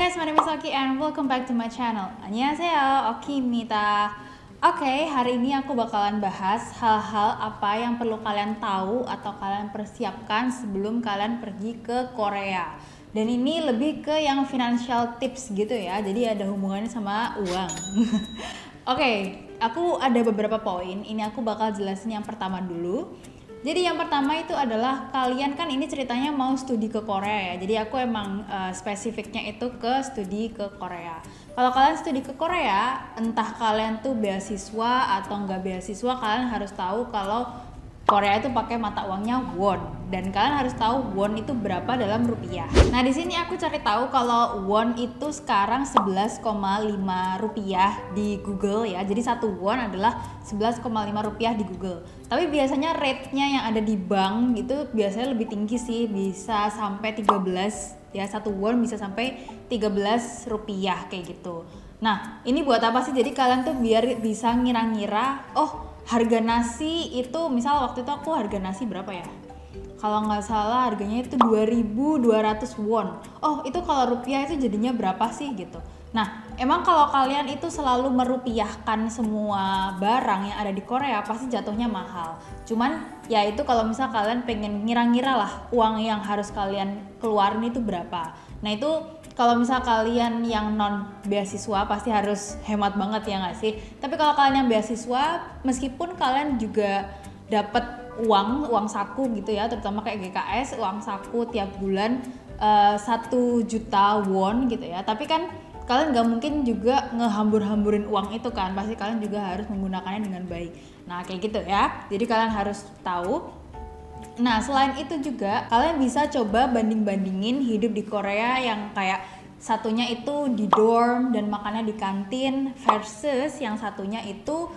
guys, my name is Oki and welcome back to my channel. Annyeonghaseyo, Oki-mita. Oke, hari ini aku bakalan bahas hal-hal apa yang perlu kalian tahu atau kalian persiapkan sebelum kalian pergi ke Korea. Dan ini lebih ke yang financial tips gitu ya, jadi ada hubungannya sama uang. Oke, aku ada beberapa poin, ini aku bakal jelasin yang pertama dulu. Jadi yang pertama itu adalah kalian kan ini ceritanya mau studi ke Korea ya. Jadi aku emang spesifiknya itu ke studi ke Korea. Kalau kalian studi ke Korea, entah kalian tuh beasiswa atau enggak beasiswa, kalian harus tahu kalau Korea itu pakai mata uangnya won, dan kalian harus tahu won itu berapa dalam rupiah. Nah di sini aku cari tahu kalau won itu sekarang 11,5 rupiah di Google ya. Jadi satu won adalah 11,5 rupiah di Google. Tapi biasanya rate-nya yang ada di bank itu biasanya lebih tinggi sih, bisa sampai 13 ya, satu won bisa sampai 13 rupiah kayak gitu. Nah ini buat apa sih? Jadi kalian tuh biar bisa ngira-ngira, oh harga nasi itu, misal waktu itu aku harga nasi berapa ya? Kalau nggak salah harganya itu 2.200 won. Oh itu kalau rupiah itu jadinya berapa sih gitu. Nah emang kalau kalian itu selalu merupiahkan semua barang yang ada di Korea pasti jatuhnya mahal. Cuman ya itu kalau misal kalian pengen ngira-ngira lah uang yang harus kalian keluarin itu berapa. Nah itu kalau misal kalian yang non beasiswa pasti harus hemat banget ya nggak sih? Tapi kalau kalian yang beasiswa, meskipun kalian juga dapat uang saku gitu ya, terutama kayak GKS, uang saku tiap bulan 1 juta won gitu ya. Tapi kan kalian nggak mungkin juga ngehambur-hamburin uang itu kan, pasti kalian juga harus menggunakannya dengan baik. Nah kayak gitu ya, jadi kalian harus tahu. Nah selain itu juga kalian bisa coba banding-bandingin hidup di Korea yang kayak satunya itu di dorm dan makannya di kantin versus yang satunya itu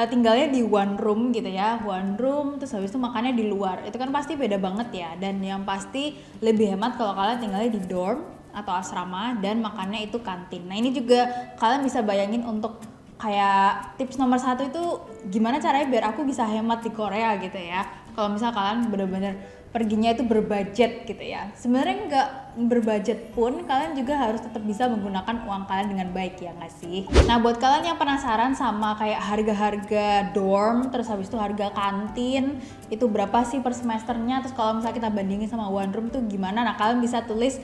tinggalnya di one room gitu ya, one room terus habis itu makannya di luar. Itu kan pasti beda banget ya, dan yang pasti lebih hemat kalau kalian tinggalnya di dorm atau asrama dan makannya itu kantin. Nah ini juga kalian bisa bayangin untuk kayak tips nomor 1 itu gimana caranya biar aku bisa hemat di Korea gitu ya. Kalau misal kalian benar-benar perginya itu berbudget gitu ya. Sebenarnya nggak berbudget pun kalian juga harus tetap bisa menggunakan uang kalian dengan baik ya nggak sih. Nah buat kalian yang penasaran sama kayak harga-harga dorm, terus habis itu harga kantin itu berapa sih per semesternya, terus kalau misalnya kita bandingin sama one room tuh gimana, nah kalian bisa tulis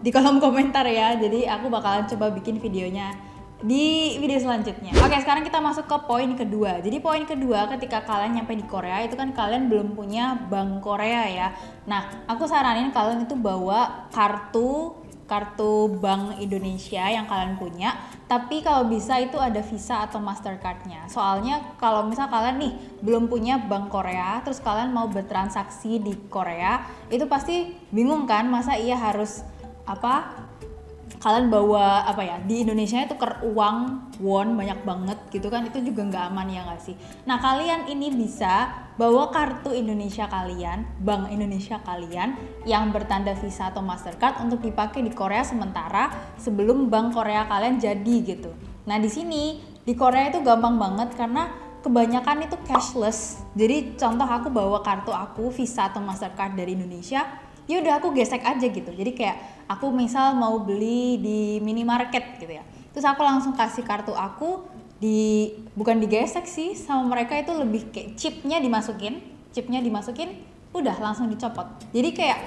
di kolom komentar ya. Jadi aku bakalan coba bikin videonya di video selanjutnya. Oke, sekarang kita masuk ke poin kedua. Jadi poin kedua, ketika kalian nyampe di Korea itu kan kalian belum punya bank Korea ya. Nah, aku saranin kalian itu bawa kartu Bank Indonesia yang kalian punya. Tapi kalau bisa itu ada Visa atau Mastercard-nya. Soalnya kalau misal kalian nih belum punya bank Korea, terus kalian mau bertransaksi di Korea, itu pasti bingung kan, masa iya harus kalian bawa di Indonesia itu tuker uang won banyak banget gitu kan, itu juga nggak aman ya nggak sih. Nah kalian ini bisa bawa kartu Indonesia kalian, Bank Indonesia kalian yang bertanda Visa atau Mastercard untuk dipakai di Korea sementara sebelum bank Korea kalian jadi gitu. Nah di sini di Korea itu gampang banget karena kebanyakan itu cashless. Jadi contoh aku bawa kartu aku Visa atau Mastercard dari Indonesia, ya udah aku gesek aja gitu. Jadi kayak aku misal mau beli di minimarket gitu ya, terus aku langsung kasih kartu aku, bukan digesek sih sama mereka, itu lebih kayak chipnya dimasukin, udah langsung dicopot. Jadi kayak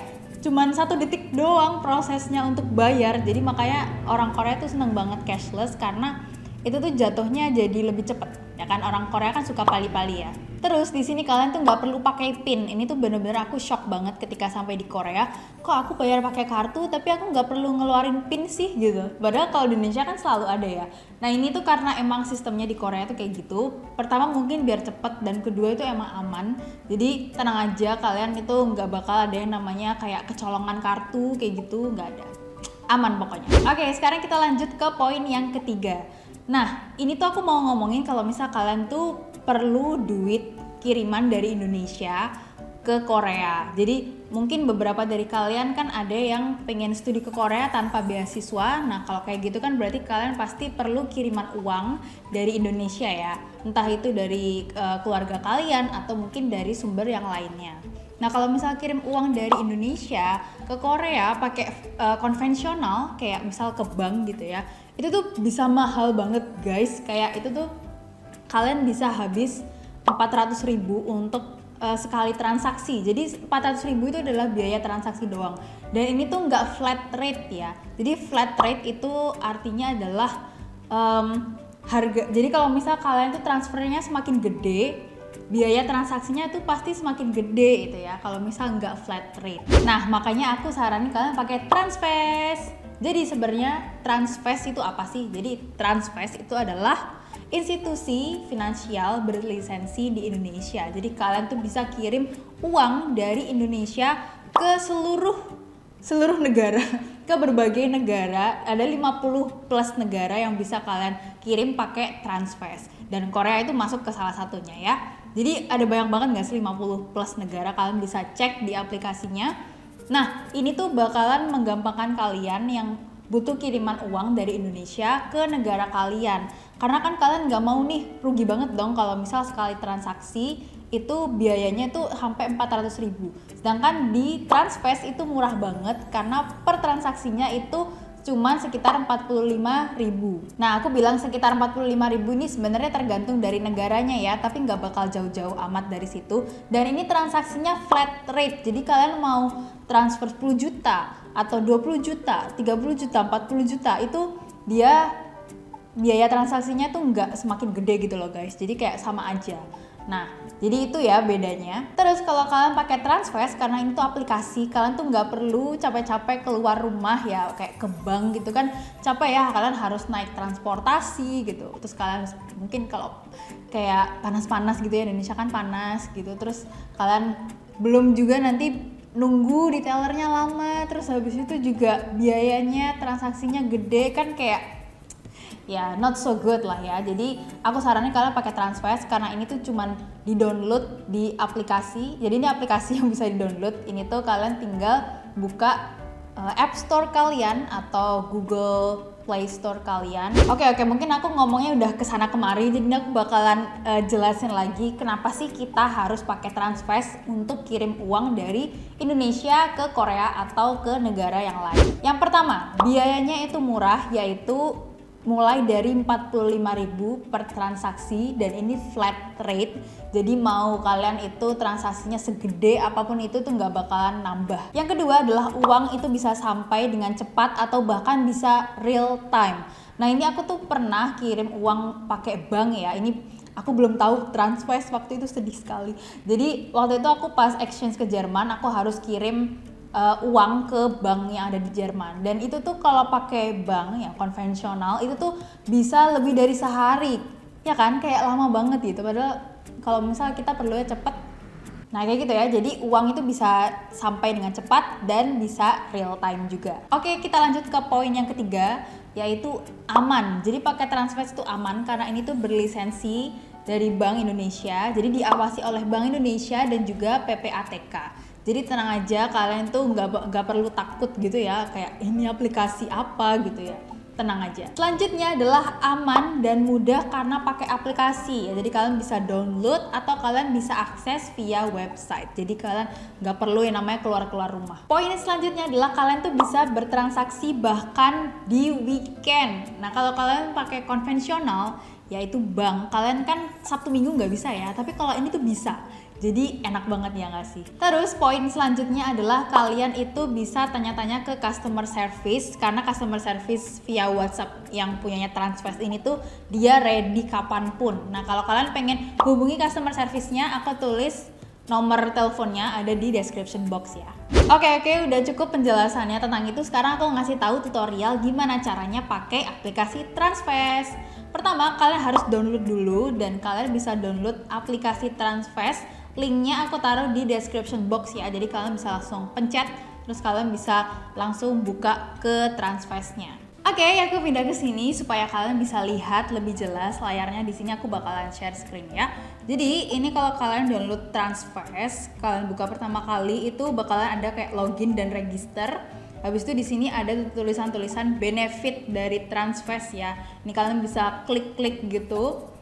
cuman 1 detik doang prosesnya untuk bayar. Jadi makanya orang Korea tuh seneng banget cashless karena itu tuh jatuhnya jadi lebih cepet ya kan, orang Korea kan suka pali-pali ya. Terus di sini kalian tuh nggak perlu pakai PIN. Ini tuh bener-bener aku shock banget ketika sampai di Korea. Kok aku bayar pakai kartu tapi aku nggak perlu ngeluarin PIN sih gitu. Padahal kalau di Indonesia kan selalu ada ya. Nah ini tuh karena emang sistemnya di Korea tuh kayak gitu. Pertama mungkin biar cepet, dan kedua itu emang aman. Jadi tenang aja, kalian itu nggak bakal ada yang namanya kayak kecolongan kartu kayak gitu, nggak ada. Aman pokoknya. Oke, sekarang kita lanjut ke poin yang ketiga. Nah, ini tuh aku mau ngomongin kalau misal kalian tuh perlu duit kiriman dari Indonesia ke Korea. Jadi mungkin beberapa dari kalian kan ada yang pengen studi ke Korea tanpa beasiswa. Nah kalau kayak gitu kan berarti kalian pasti perlu kiriman uang dari Indonesia ya. Entah itu dari keluarga kalian atau mungkin dari sumber yang lainnya. Nah kalau misal kirim uang dari Indonesia ke Korea pakai konvensional kayak misal ke bank gitu ya, itu tuh bisa mahal banget guys. Kayak itu tuh kalian bisa habis 400.000 untuk sekali transaksi. Jadi 400.000 itu adalah biaya transaksi doang. Dan ini tuh nggak flat rate ya. Jadi flat rate itu artinya adalah harga. Jadi kalau misal kalian tuh transfernya semakin gede, biaya transaksinya tuh pasti semakin gede itu ya. Kalau misal nggak flat rate. Nah makanya aku saranin kalian pakai Transfast. Jadi sebenarnya Transfast itu apa sih? Jadi Transfast itu adalah institusi finansial berlisensi di Indonesia. Jadi kalian tuh bisa kirim uang dari Indonesia ke seluruh negara, ke berbagai negara. Ada 50 plus negara yang bisa kalian kirim pakai Transfast. Dan Korea itu masuk ke salah satunya ya. Jadi ada banyak banget nggak sih 50 plus negara, kalian bisa cek di aplikasinya. Nah ini tuh bakalan menggampangkan kalian yang butuh kiriman uang dari Indonesia ke negara kalian. Karena kan kalian nggak mau nih, rugi banget dong kalau misal sekali transaksi itu biayanya tuh sampai 400.000. Sedangkan di Transfast itu murah banget karena per transaksinya itu cuman sekitar 45.000. Nah aku bilang sekitar 45.000 ini sebenarnya tergantung dari negaranya ya, tapi nggak bakal jauh-jauh amat dari situ. Dan ini transaksinya flat rate, jadi kalian mau transfer 10 juta atau 20 juta, 30 juta, 40 juta itu dia biaya transaksinya tuh nggak semakin gede gitu loh guys, jadi kayak sama aja. Nah, jadi itu ya bedanya. Terus kalau kalian pakai Transfast, karena ini tuh aplikasi, kalian tuh nggak perlu capek-capek keluar rumah ya, kayak ke bank gitu kan, capek ya, kalian harus naik transportasi gitu. Terus kalian mungkin kalau kayak panas-panas gitu ya, Indonesia kan panas gitu, terus kalian belum juga nanti nunggu di tellernya lama, terus habis itu juga biayanya transaksinya gede kan, kayak ya not so good lah ya. Jadi aku saranin kalian pakai Transfast karena ini tuh cuman di-download di aplikasi. Jadi ini aplikasi yang bisa di-download. Ini tuh kalian tinggal buka App Store kalian atau Google Play Store kalian. Oke, mungkin aku ngomongnya udah kesana kemari, jadi aku bakalan jelasin lagi kenapa sih kita harus pakai Transfast untuk kirim uang dari Indonesia ke Korea atau ke negara yang lain. Yang pertama, biayanya itu murah, yaitu mulai dari 45.000 per transaksi, dan ini flat rate. Jadi mau kalian itu transaksinya segede apapun itu tuh nggak bakalan nambah. Yang kedua adalah uang itu bisa sampai dengan cepat atau bahkan bisa real time. Nah ini aku tuh pernah kirim uang pakai bank ya. Ini aku belum tahu Transfast waktu itu, sedih sekali. Jadi waktu itu aku pas exchange ke Jerman, aku harus kirim uang ke bank yang ada di Jerman, dan itu tuh kalau pakai bank yang konvensional itu tuh bisa lebih dari sehari ya kan, kayak lama banget gitu, padahal kalau misal kita perlunya cepet. Nah kayak gitu ya, jadi uang itu bisa sampai dengan cepat dan bisa real time juga. Oke, kita lanjut ke poin yang ketiga, yaitu aman. Jadi pakai Transfast itu aman karena ini tuh berlisensi dari Bank Indonesia, jadi diawasi oleh Bank Indonesia dan juga PPATK. Jadi tenang aja, kalian tuh nggak perlu takut gitu ya, kayak ini aplikasi apa gitu ya. Tenang aja. Selanjutnya adalah aman dan mudah karena pakai aplikasi ya. Jadi kalian bisa download atau kalian bisa akses via website. Jadi kalian nggak perlu yang namanya keluar rumah. Poin selanjutnya adalah kalian tuh bisa bertransaksi bahkan di weekend. Nah kalau kalian pakai konvensional, yaitu bank, kalian kan Sabtu Minggu nggak bisa ya. Tapi kalau ini tuh bisa. Jadi enak banget ya nggak sih? Terus poin selanjutnya adalah kalian itu bisa tanya-tanya ke customer service, karena customer service via WhatsApp yang punyanya Transfast ini tuh dia ready kapanpun. Nah kalau kalian pengen hubungi customer service-nya, aku tulis nomor teleponnya ada di description box ya. Oke, udah cukup penjelasannya tentang itu. Sekarang aku ngasih tahu tutorial gimana caranya pakai aplikasi Transfast. Pertama, kalian harus download dulu, dan kalian bisa download aplikasi Transfast. Linknya aku taruh di description box ya, jadi kalian bisa langsung pencet, terus kalian bisa langsung buka ke Transfast-nya. Oke, aku pindah ke sini supaya kalian bisa lihat lebih jelas layarnya. Di sini aku bakalan share screen ya. Jadi ini kalau kalian download Transfast, kalian buka pertama kali itu bakalan ada kayak login dan register. Habis itu di sini ada tulisan-tulisan benefit dari Transfast ya. Ini kalian bisa klik-klik gitu.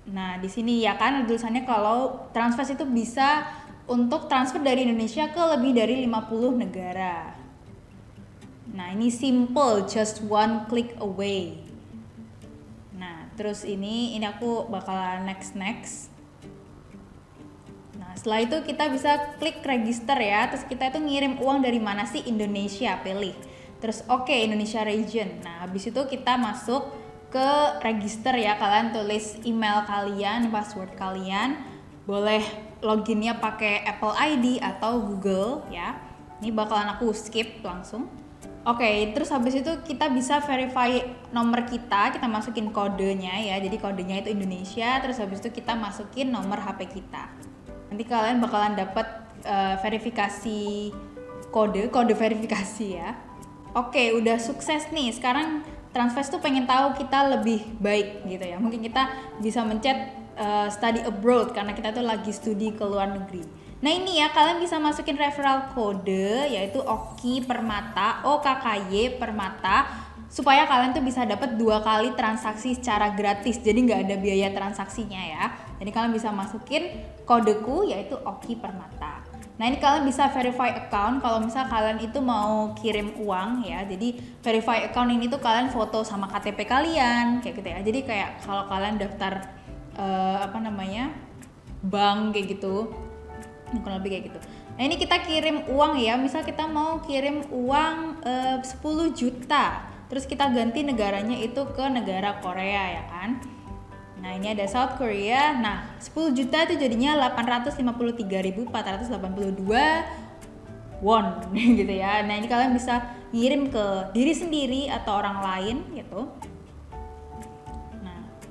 Nah di sini ya kan tulisannya kalau Transfast itu bisa untuk transfer dari Indonesia ke lebih dari 50 negara. Nah, ini simple, just one click away. Nah, terus ini aku bakalan next. Nah, setelah itu kita bisa klik register ya. Terus kita itu ngirim uang dari mana sih? Indonesia, pilih. Terus oke, Indonesia region. Nah, habis itu kita masuk ke register ya. Kalian tulis email kalian, password kalian. Boleh loginnya pakai Apple ID atau Google ya. Ini bakalan aku skip langsung. Oke, terus habis itu kita bisa verify nomor kita masukin kodenya ya. Jadi kodenya itu Indonesia, terus habis itu kita masukin nomor HP kita. Nanti kalian bakalan dapat verifikasi kode verifikasi ya. Oke, udah sukses nih. Sekarang Transfast tuh pengen tahu kita lebih baik gitu ya. Mungkin kita bisa mencet study abroad karena kita tuh lagi studi ke luar negeri. Nah ini ya, kalian bisa masukin referral kode yaitu Oki Permata, OKKY Permata, supaya kalian tuh bisa dapat 2 kali transaksi secara gratis. Jadi nggak ada biaya transaksinya ya. Jadi kalian bisa masukin kodeku yaitu Oki Permata. Nah ini kalian bisa verify account kalau misal kalian itu mau kirim uang ya. Jadi verify account ini tuh kalian foto sama KTP kalian kayak gitu ya. Jadi kayak kalau kalian daftar bank kayak gitu. Kurang lebih kayak gitu. Nah ini kita kirim uang ya, misal kita mau kirim uang 10 juta, terus kita ganti negaranya itu ke negara Korea ya kan. Nah ini ada South Korea. Nah 10 juta itu jadinya 853.482 won gitu ya. Nah ini kalian bisa ngirim ke diri sendiri atau orang lain gitu.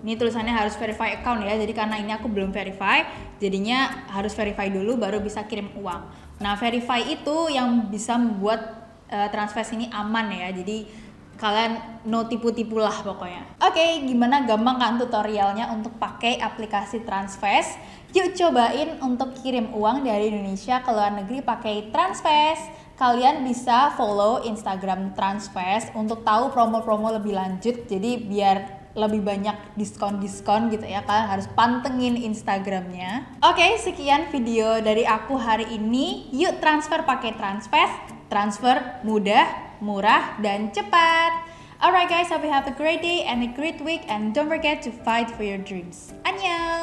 Ini tulisannya harus verify account ya, jadi karena ini aku belum verify, jadinya harus verify dulu baru bisa kirim uang. Nah verify itu yang bisa membuat Transfast ini aman ya, jadi kalian no tipu-tipu lah pokoknya. Oke, gimana gampang kan tutorialnya untuk pakai aplikasi Transfast? Yuk cobain untuk kirim uang dari Indonesia ke luar negeri pakai Transfast. Kalian bisa follow Instagram Transfast untuk tahu promo-promo lebih lanjut, jadi biar lebih banyak diskon gitu ya, kalian harus pantengin Instagramnya. Oke, sekian video dari aku hari ini. Yuk transfer pakai Transfast. Transfer mudah, murah, dan cepat. Alright guys, hope you have a great day and a great week, and don't forget to fight for your dreams. Annyeong!